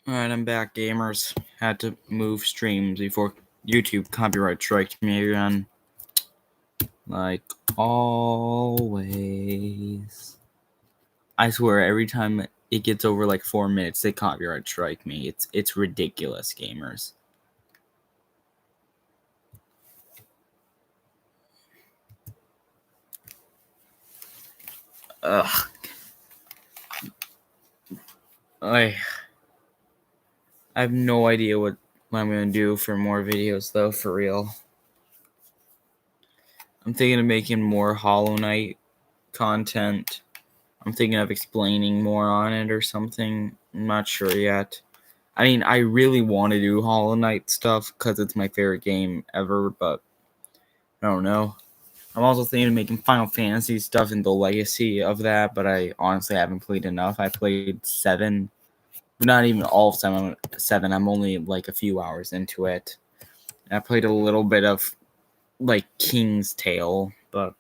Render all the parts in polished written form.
Alright, I'm back, gamers. Had to move streams before YouTube copyright striked me again. Like always. I swear, every time it gets over like 4 minutes, they copyright strike me. It's ridiculous, gamers. Ugh. I have no idea what I'm gonna do for more videos, though, for real. I'm thinking of making more Hollow Knight content. I'm thinking of explaining more on it or something. I'm not sure yet. I mean, I really want to do Hollow Knight stuff because it's my favorite game ever, but I don't know. I'm also thinking of making Final Fantasy stuff and the legacy of that, but I honestly haven't played enough. I played 7, but not even all of 7. I'm only like a few hours into it. And I played a little bit of like King's Tale, but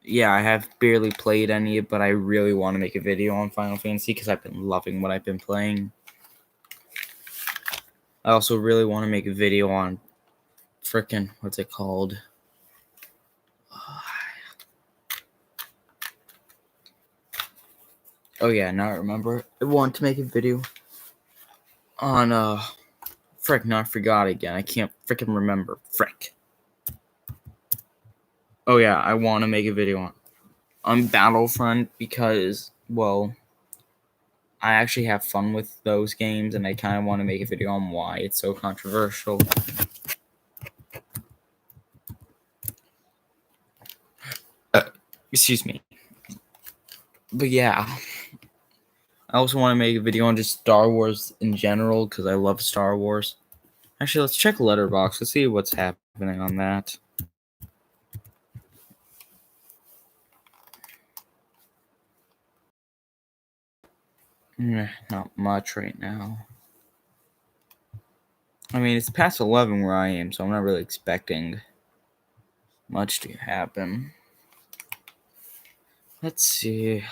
yeah, I have barely played any, but I really want to make a video on Final Fantasy because I've been loving what I've been playing. I also really want to make a video on frickin' what's it called? Oh yeah, now I remember. I want to make a video on frick, now I forgot again. I can't frickin' remember. Frick. Oh yeah, I want to make a video on Battlefront because, well, I actually have fun with those games and I kind of want to make a video on why it's so controversial. Excuse me. But yeah, I also want to make a video on just Star Wars in general because I love Star Wars. Actually, let's check Letterboxd. Let's see what's happening on that. Not much right now. I mean, it's past 11 where I am, so I'm not really expecting much to happen. Let's see.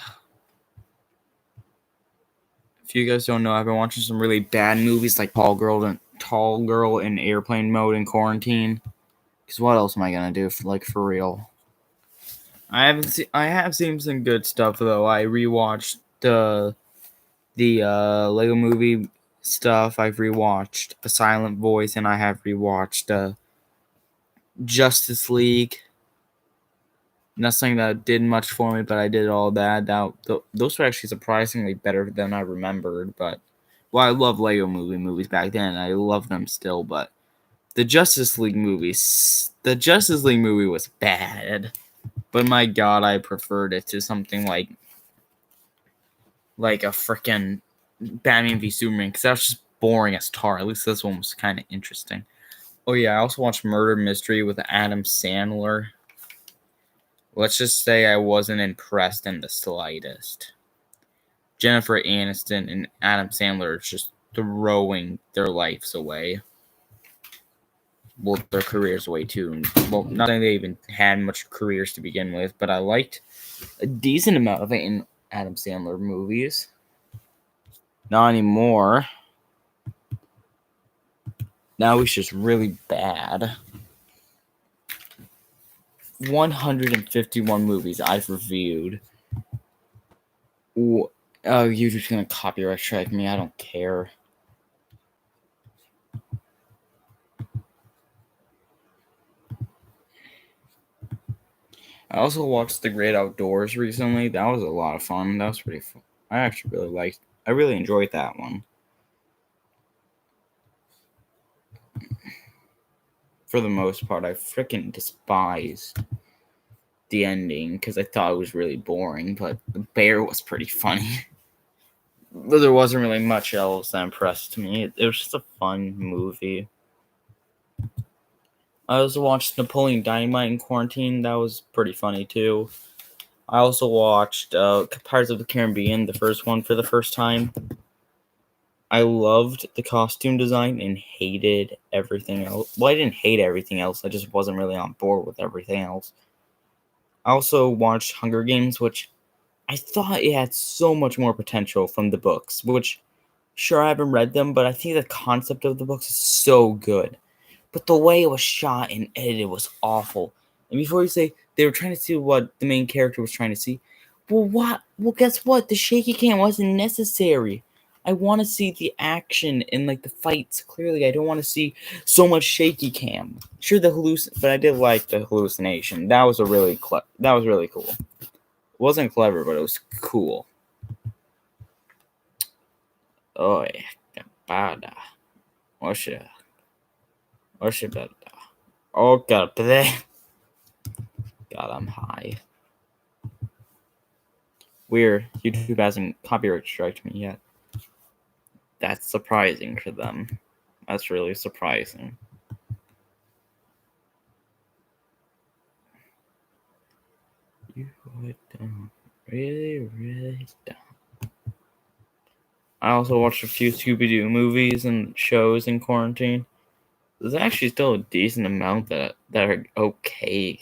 If you guys don't know, I've been watching some really bad movies like Tall Girl in Airplane Mode in quarantine. Because what else am I gonna do for real? I have seen some good stuff though. I rewatched the Lego Movie stuff. I've rewatched A Silent Voice, and I have rewatched Justice League. Nothing that did much for me, but I did all that. Those were actually surprisingly better than I remembered. But well, I love Lego movies back then. I love them still, but the Justice League movie was bad. But my God, I preferred it to something like a freaking Batman v Superman, because that was just boring as tar. At least this one was kind of interesting. Oh yeah, I also watched Murder Mystery with Adam Sandler. Let's just say I wasn't impressed in the slightest. Jennifer Aniston and Adam Sandler are just throwing their lives away. Well, their careers away too. Well, not that they even had much careers to begin with, but I liked a decent amount of it in Adam Sandler movies. Not anymore. Now he's just really bad. 151 movies I've reviewed. Oh, YouTube's gonna copyright strike me. I don't care. I also watched The Great Outdoors recently. That was a lot of fun. That was pretty fun. I really enjoyed that one. For the most part, I freaking despised the ending because I thought it was really boring, but the bear was pretty funny. But there wasn't really much else that impressed me. It was just a fun movie. I also watched Napoleon Dynamite in quarantine. That was pretty funny too. I also watched Pirates of the Caribbean, the first one, for the first time. I loved the costume design and hated everything else. Well, I didn't hate everything else. I just wasn't really on board with everything else. I also watched Hunger Games, which I thought it had so much more potential from the books, which, sure, I haven't read them, but I think the concept of the books is so good. But the way it was shot and edited was awful. And before you say they were trying to see what the main character was trying to see, well, what? Well, guess what? The shaky cam wasn't necessary. I want to see the action and like the fights clearly. I don't want to see so much shaky cam. Sure, but I did like the hallucination. That was that was really cool. It wasn't clever, but it was cool. Oh, bada. Osha. Osha. Oh, God. God, I'm high. Weird. YouTube hasn't copyright striked me yet. That's surprising for them. That's really surprising. You don't. Really don't. I also watched a few Scooby-Doo movies and shows in quarantine. There's actually still a decent amount that are okay.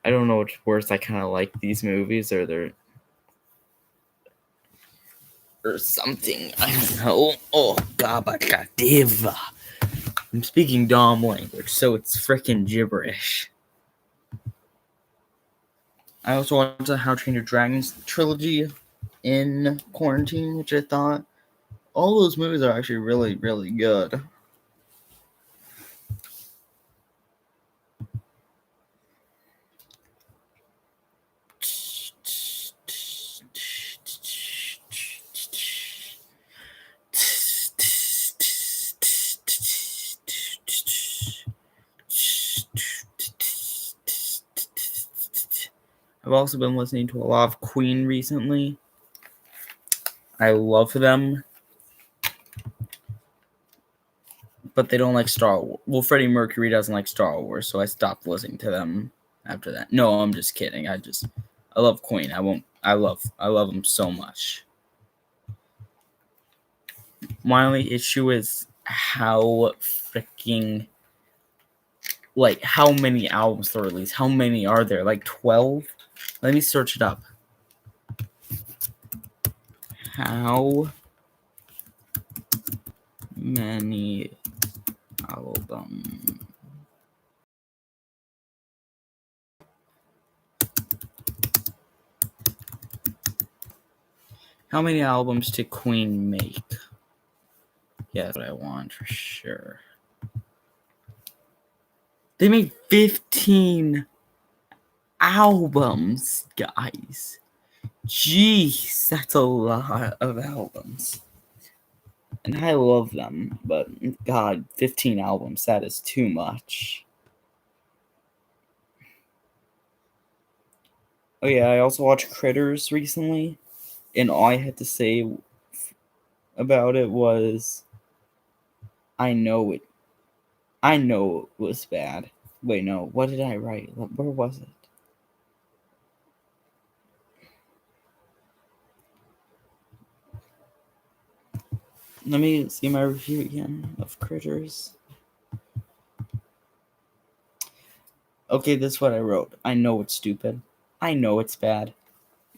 I don't know which worse. I kind of like these movies or something. I don't know. Oh, Gabakativa. I'm speaking Dom language, so it's frickin' gibberish. I also watched the How to Train Your Dragons trilogy in quarantine, which I thought all those movies are actually really, really good. I've also been listening to a lot of Queen recently. I love them. But they don't like Star Wars. Well, Freddie Mercury doesn't like Star Wars, so I stopped listening to them after that. No, I'm just kidding. I love Queen. I love them so much. My only issue is how freaking like how many albums they released. How many are there? Like 12? Let me search it up. How many albums? How many albums did Queen make? Yeah, that's what I want for sure. They made 15 albums, guys. Jeez, that's a lot of albums. And I love them, but God, 15 albums, that is too much. Oh yeah, I also watched Critters recently, and all I had to say about it was I know it was bad. Wait, no, what did I write? Where was it? Let me see my review again of Critters. Okay, this is what I wrote. I know it's stupid. I know it's bad.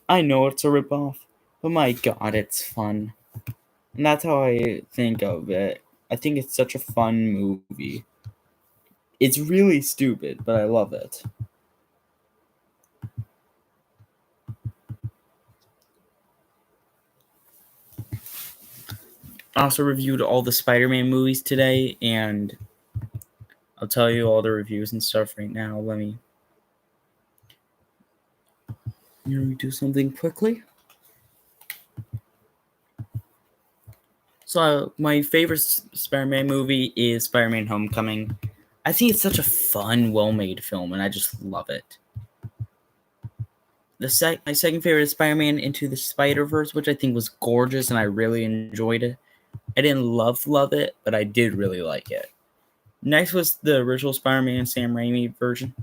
I know it's a ripoff. But my God, it's fun. And that's how I think of it. I think it's such a fun movie. It's really stupid, but I love it. I also reviewed all the Spider-Man movies today, and I'll tell you all the reviews and stuff right now. Let me do something quickly. So my favorite Spider-Man movie is Spider-Man Homecoming. I think it's such a fun, well-made film, and I just love it. My second favorite is Spider-Man Into the Spider-Verse, which I think was gorgeous, and I really enjoyed it. I didn't love it, but I did really like it. Next was the original Spider-Man Sam Raimi version.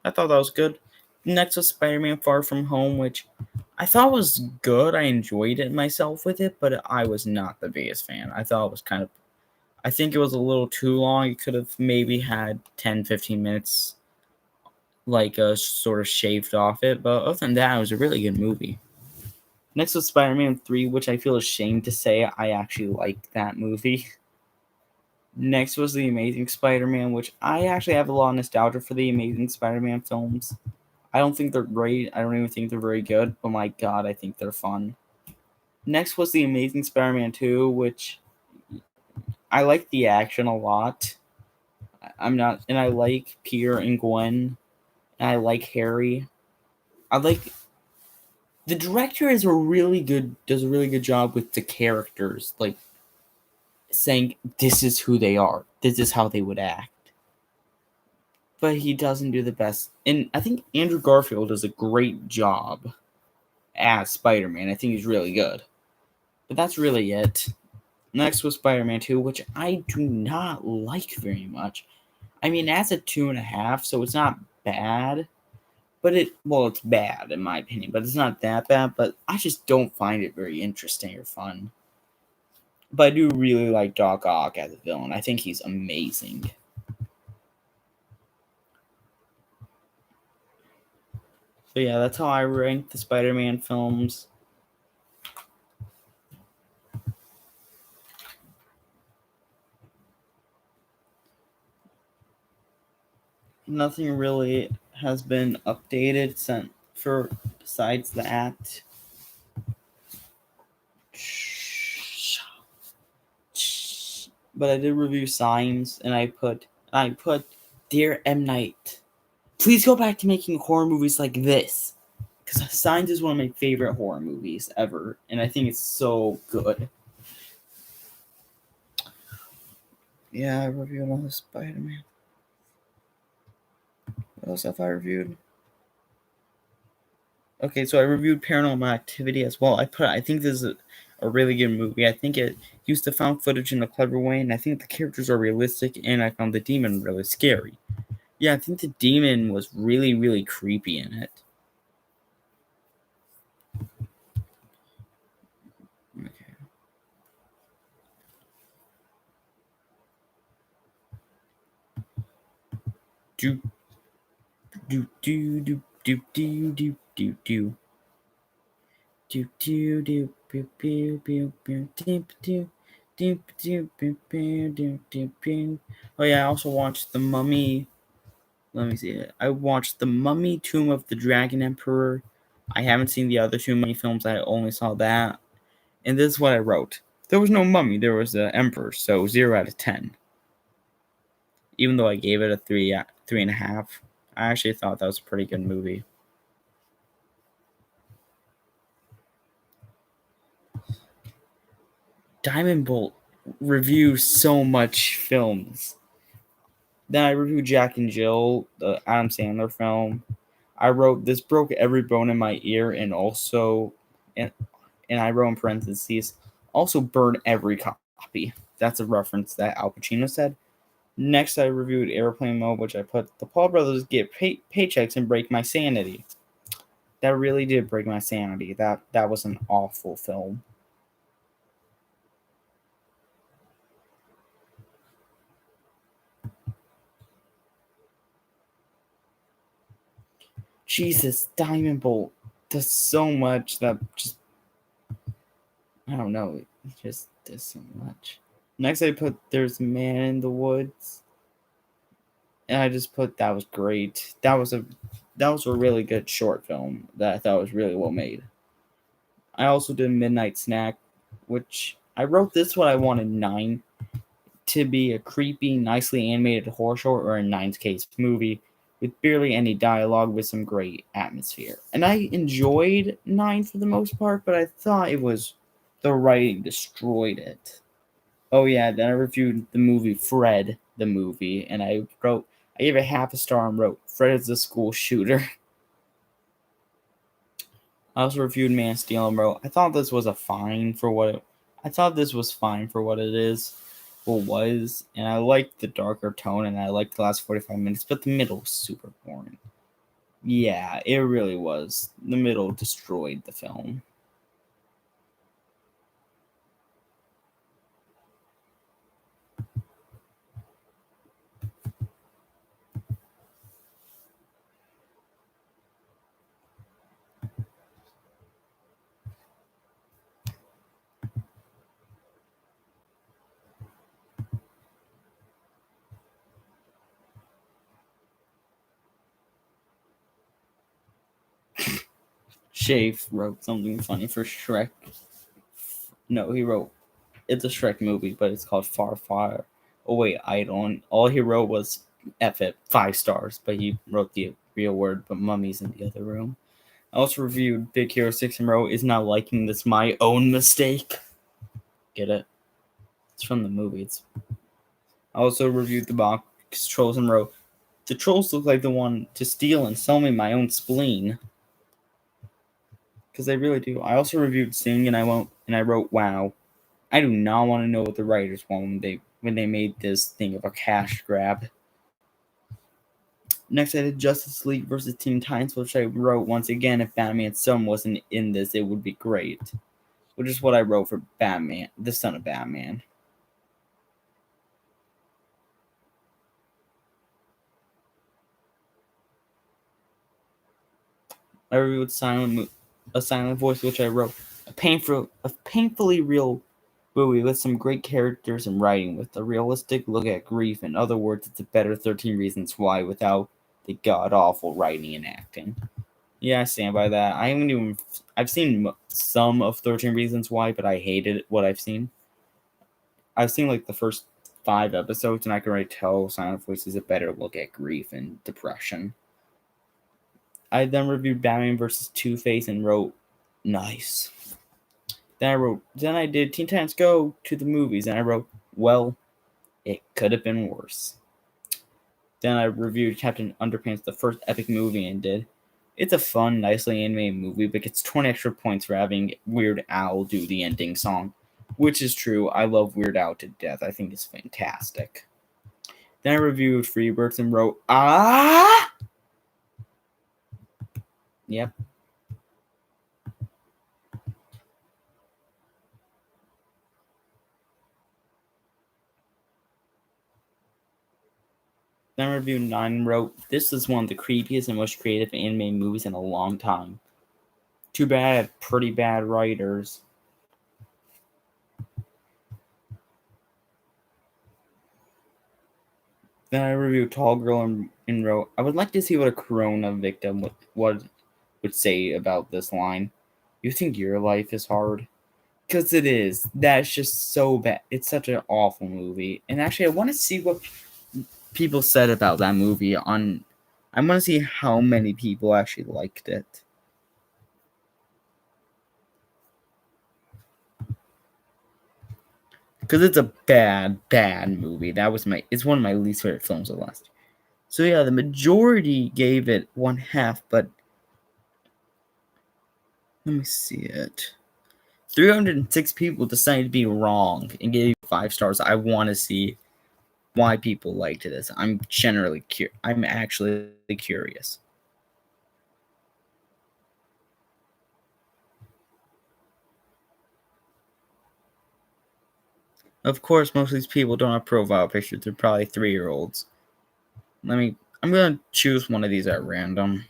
I thought that was good. Next was Spider-Man Far From Home, which I thought was good. I enjoyed it myself with it, but I was not the biggest fan. I thought it was I think it was a little too long. It could have maybe had 10, 15 minutes like sort of shaved off it. But other than that, it was a really good movie. Next was Spider-Man 3, which I feel ashamed to say I actually liked that movie. Next was The Amazing Spider-Man, which I actually have a lot of nostalgia for the Amazing Spider-Man films. I don't think they're great. I don't even think they're very good, but my god, I think they're fun. Next was The Amazing Spider-Man 2, which I like the action a lot. I'm not, and I like Peter and Gwen, and I like Harry. I like the director does a really good job with the characters, like saying this is who they are, this is how they would act. But he doesn't do the best, and I think Andrew Garfield does a great job as Spider-Man. I think he's really good. But that's really it. Next was Spider-Man 2, which I do not like very much. I mean, that's a 2.5, so it's not bad. But it's bad in my opinion, but it's not that bad. But I just don't find it very interesting or fun. But I do really like Doc Ock as a villain. I think he's amazing. So yeah, that's how I rank the Spider-Man films. Nothing really has been updated since for besides that. But I did review Signs, and I put Dear M Night, please go back to making horror movies like this, because Signs is one of my favorite horror movies ever, and I think it's so good. Yeah, I reviewed all the Spider-Man. What else have I reviewed? Okay, so I reviewed Paranormal Activity as well. I think this is a really good movie. I think it used the found footage in a clever way, and I think the characters are realistic, and I found the demon really scary. Yeah, I think the demon was really, really creepy in it. Okay. Do do do do do do do do do. Do do do pew pew pew pew do do do do pew pew do do pew. Oh yeah, I also watched The Mummy. Let me see it. I watched The Mummy, Tomb of the Dragon Emperor. I haven't seen the other two Mummy films. I only saw that. And this is what I wrote. There was no mummy. There was the emperor. So 0 out of 10. Even though I gave it a 3.5, I actually thought that was a pretty good movie. Diamond Bolt reviews so much films. Then I reviewed Jack and Jill, the Adam Sandler film. I wrote this broke every bone in my ear, and also, and I wrote in parentheses, also burn every copy. That's a reference that Al Pacino said. Next, I reviewed Airplane Mode, which I put the Paul brothers get paychecks and break my sanity. That really did break my sanity. That was an awful film. Jesus, Diamond Bolt does so much that just I don't know. It just does so much. Next, I put There's a Man in the Woods, and I just put that was great. That was a really good short film that I thought was really well made. I also did Midnight Snack, which I wrote this one. I wanted 9 to be a creepy, nicely animated horror short, or in 9's case, movie with barely any dialogue with some great atmosphere. And I enjoyed 9 for the most part, but I thought it was the writing destroyed it. Oh yeah, then I reviewed the movie Fred, the movie, and I gave it half a star and wrote Fred is the school shooter. I also reviewed Man of Steel and wrote I thought this was fine for what it is. Was, and I liked the darker tone, and I liked the last 45 minutes, but the middle was super boring. Yeah, it really was. The middle destroyed the film. Shafe wrote something funny for Shrek. No, he wrote, it's a Shrek movie, but it's called Far Far Away Idol. And all he wrote was F it, 5 stars. But he wrote the real word, but Mummy's in the other room. I also reviewed Big Hero 6 and wrote, is not liking this my own mistake. Get it? It's from the movie. I also reviewed the box Trolls and wrote, the trolls look like the one to steal and sell me my own spleen. Because they really do. I also reviewed Sing and I wrote, wow. I do not want to know what the writers want when they made this thing of a cash grab. Next, I did Justice League versus Teen Titans, which I wrote once again. If Batman's son wasn't in this, it would be great. Which is what I wrote for Batman, the son of Batman. I reviewed A Silent Voice, which I wrote a painfully real movie with some great characters and writing, with a realistic look at grief. In other words, it's a better 13 Reasons Why without the god awful writing and acting. Yeah, I stand by that. I've seen some of 13 Reasons Why, but I hated what I've seen. I've seen like the first 5 episodes, and I can already tell Silent Voice is a better look at grief and depression. I then reviewed Batman vs. Two-Face and wrote, nice. Then I did Teen Titans Go to the movies, and I wrote, well, it could have been worse. Then I reviewed Captain Underpants, the first epic movie, and did, it's a fun, nicely animated movie, but gets 20 extra points for having Weird Al do the ending song. Which is true. I love Weird Al to death. I think it's fantastic. Then I reviewed Freebirds and wrote, ah! Yep. Then I reviewed 9 and wrote, this is one of the creepiest and most creative anime movies in a long time. Too bad I had pretty bad writers. Then I reviewed Tall Girl and wrote, I would like to see what a corona victim would say about this line. You think your life is hard? Because it is. That's just so bad. It's such an awful movie. And actually, I want to see what people said about that movie I want to see how many people actually liked it. Because it's a bad movie. It's one of my least favorite films of last year. So yeah, the majority gave it 1/2, but let me see it. 306 people decided to be wrong and gave 5 stars. I want to see why people liked this. I'm actually curious. Of course, most of these people don't have profile pictures. They're probably 3-year-olds. I'm gonna choose one of these at random.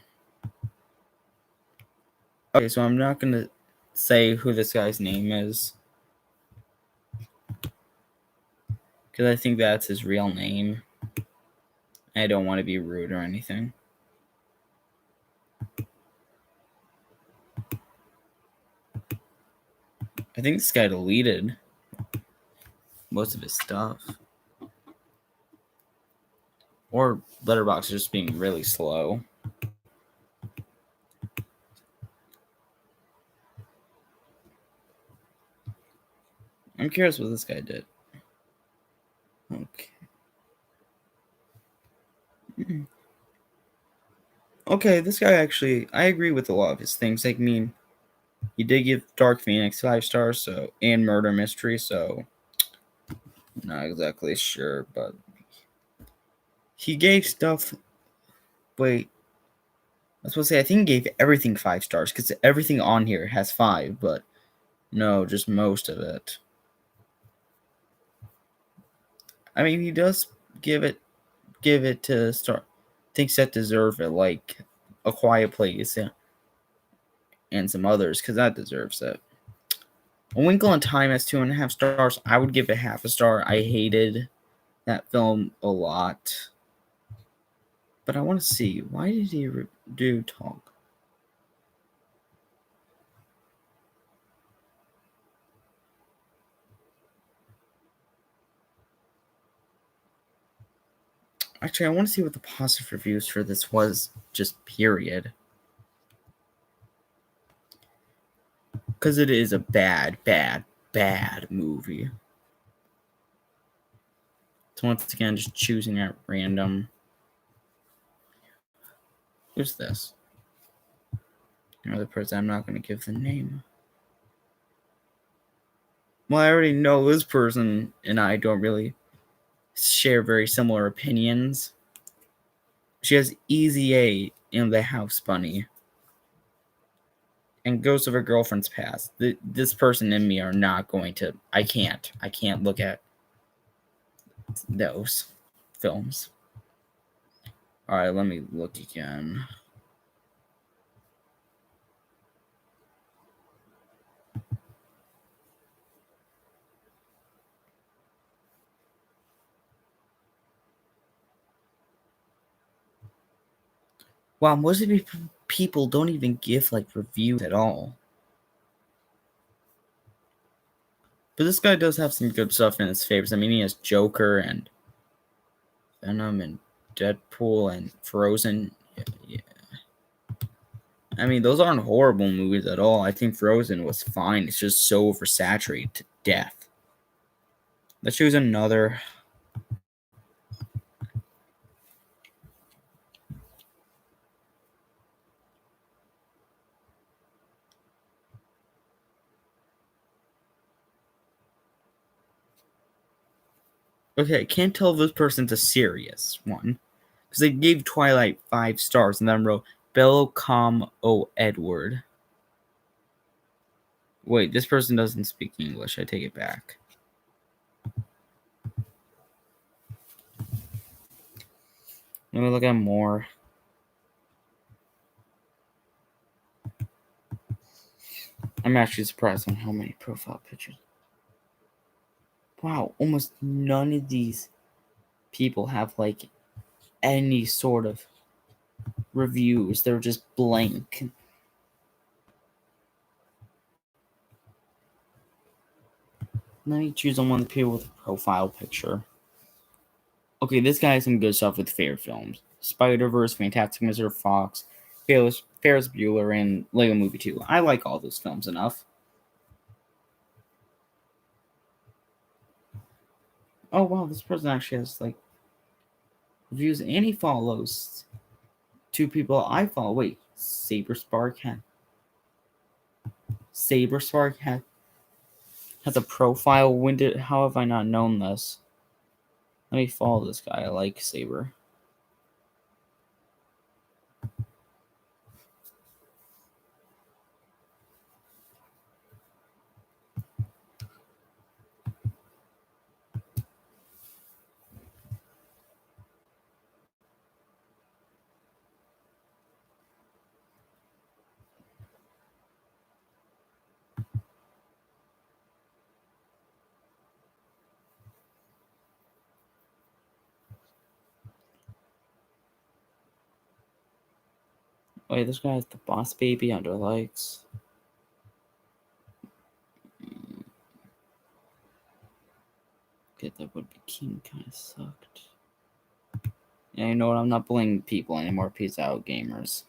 Okay, so I'm not gonna say who this guy's name is, because I think that's his real name. I don't want to be rude or anything. I think this guy deleted most of his stuff. Or Letterboxd is just being really slow. I'm curious what this guy did. Okay. Okay, this guy actually, I agree with a lot of his things. Like, he did give Dark Phoenix 5 stars, and Murder Mystery, so not exactly sure, but he gave stuff. Wait, I was supposed to say I think he gave everything 5 stars because everything on here has 5, but no, just most of it. I mean, he does give it to things that deserve it, like A Quiet Place and some others, because that deserves it. A Winkle in Time has 2.5 stars. I would give it 1/2 star. I hated that film a lot. But I want to see, why did he do Talk? Actually, I want to see what the positive reviews for this was, just period. Because it is a bad, bad, bad movie. So once again, just choosing at random. Who's this? Another person I'm not going to give the name. Well, I already know this person and I don't really share very similar opinions. She has Easy A in The House Bunny and Ghost of Her Girlfriend's Past. This person and me are not going to. I can't look at those films. All right, let me look again. Wow, most of the people don't even give like reviews at all. But this guy does have some good stuff in his favorites. I mean, he has Joker and Venom and Deadpool and Frozen. Yeah. I mean, those aren't horrible movies at all. I think Frozen was fine. It's just so oversaturated to death. Let's choose another. Okay, I can't tell if this person's a serious one. Because they gave Twilight 5 stars and then wrote Bello Com O Edward. Wait, this person doesn't speak English. I take it back. Let me look at more. I'm actually surprised on how many profile pictures. Wow, almost none of these people have like any sort of reviews. They're just blank. Let me choose on one of the people with a profile picture. Okay, this guy has some good stuff with fair films. Spider-Verse, Fantastic Mr. Fox, Ferris Bueller, and Lego Movie 2. I like all those films enough. Oh wow, this person actually has like reviews and he follows two people I follow. Wait, Saberspark has a profile. How have I not known this? Let me follow this guy. I like Saber. Wait, this guy has the Boss Baby under likes. Okay, that Would Be King kind of sucked. Yeah, you know what? I'm not bullying people anymore. Peace out, gamers.